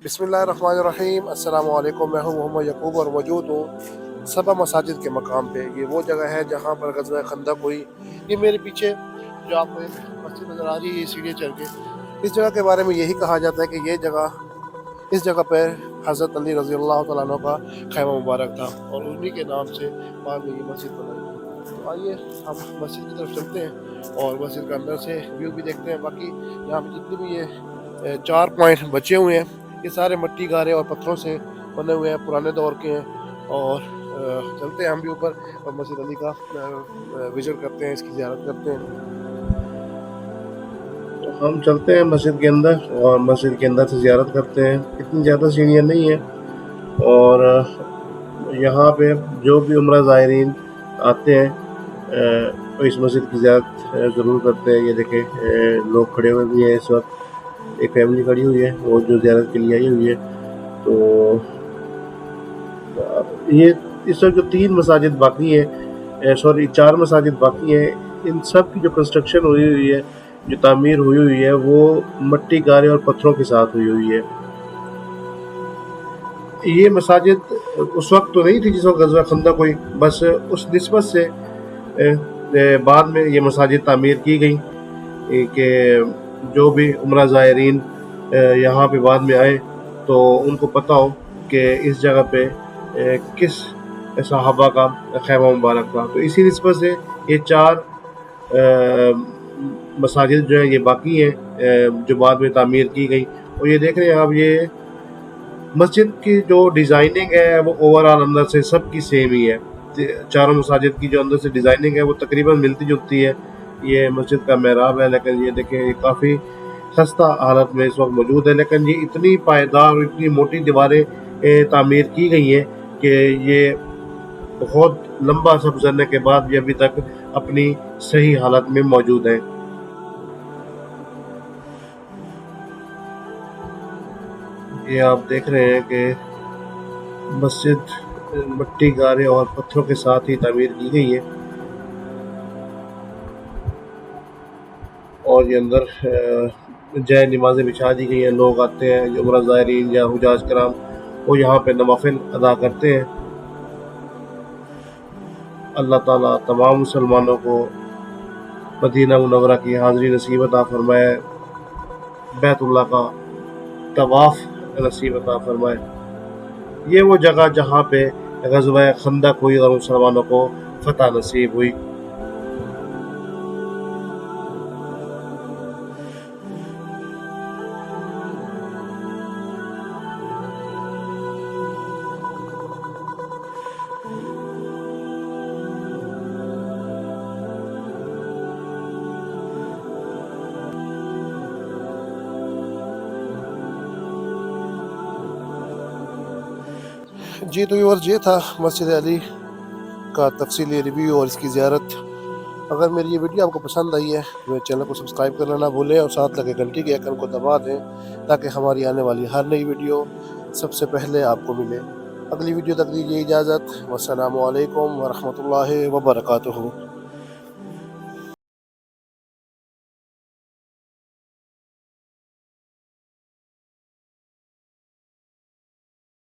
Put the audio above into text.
बिस्मिल्लाहिर्रहमानिर्रहीम। अस्सलाम वालेकुम। मैं हूँ मोहम्मद यकूब और मौजूद हूँ सबा मसाजिद के मकाम पे। ये वो जगह है जहाँ पर ग़ज़वा खंदक हुई। ये मेरे पीछे जो आपको एक मस्जिद नज़र आ रही है, ये सीढ़ी चढ़ के, इस जगह के बारे में यही कहा जाता है कि इस जगह पर हज़रत अली रज़ी अल्लाह तआला अन्हु का खैमा मुबारक था और उन्हीं के नाम से बाद में ये मस्जिद बनाई। तो आइए हम मस्जिद की तरफ चलते हैं और मस्जिद के अंदर से व्यू भी देखते हैं। बाकी यहाँ पे जितने भी ये 4 पॉइंट बचे हुए हैं, ये सारे मिट्टी गारे और पत्थरों से बने हुए हैं, पुराने दौर के हैं। और चलते हैं हम भी ऊपर और मस्जिद अली का विजिट करते हैं, इसकी ज़ियारत करते हैं। तो हम चलते हैं मस्जिद के अंदर और मस्जिद के अंदर से ज़ियारत करते हैं। इतनी ज़्यादा सीढ़ियाँ नहीं हैं और यहाँ पे जो भी उम्रा ज़ायरीन आते हैं तो इस मस्जिद की ज़ियारत ज़रूर करते हैं। ये देखें लोग खड़े हुए भी हैं, इस वक्त एक फैमिली खड़ी हुई है वो जो ज़ियारत के लिए आई हुई है। तो ये इस वक्त जो 3 मसाजिद बाकी हैं, सॉरी 4 मसाजिद बाकी हैं, इन सब की जो कंस्ट्रक्शन हुई हुई है, जो तामीर हुई हुई है, वो मिट्टी गारे और पत्थरों के साथ हुई हुई है। ये मसाजिद उस वक्त तो नहीं थी जिस वक्त ग़ज़वा खंदक हुई, बस उस निस्बत से बाद में ये मसाजिद तामीर की गई कि जो भी उम्रा ज़ायरीन यहाँ पे बाद में आए तो उनको पता हो कि इस जगह पे किस सहाबा का खैमा मुबारक था। तो इसी निस्बत से ये 4 मसाजिद जो हैं ये बाकी हैं जो बाद में तामीर की गई। और ये देख रहे हैं आप, ये मस्जिद की जो डिज़ाइनिंग है वो ओवरऑल अंदर से सबकी सेम ही है। चारों मसाजिद की जो अंदर से डिज़ाइनिंग है वो तकरीबन मिलती जुलती है। ये मस्जिद का मेहराब है, लेकिन ये देखें ये काफ़ी खस्ता हालत में इस वक्त मौजूद है, लेकिन ये इतनी पायदार और इतनी मोटी दीवारें तामीर की गई हैं कि ये बहुत लंबा अर्सा गुजरने के बाद भी अभी तक अपनी सही हालत में मौजूद है। ये आप देख रहे हैं कि मस्जिद मिट्टी गारे और पत्थरों के साथ ही तामीर की गई है और ये अंदर जय नमाज़ें बिछा दी गई हैं। लोग आते हैं, जो उम्रा ज़ायरीन या हुजाज कराम, वो यहाँ पे नवाफिल अदा करते हैं। अल्लाह ताला तमाम मुसलमानों को मदीना मुनव्वरा की हाज़िरी नसीब अता फरमाए, बैतुल्लाह का तवाफ़ नसीब अता फरमाए। ये वो जगह जहाँ पे ग़ज़वा खंदक हुई और मुसलमानों को फ़तह नसीब हुई। जी तो व्यूअर्स, ये था मस्जिद अली का तफसीली रिव्यू और इसकी ज़ियारत। अगर मेरी ये वीडियो आपको पसंद आई है तो मेरे चैनल को सब्सक्राइब करना ना भूलें और साथ लगे घंटी के आइकन को दबा दें ताकि हमारी आने वाली हर नई वीडियो सबसे पहले आपको मिले। अगली वीडियो तक दीजिए इजाज़त। वस्सलामु अलैकुम वरहमतुल्लाहि वबरकातुहू।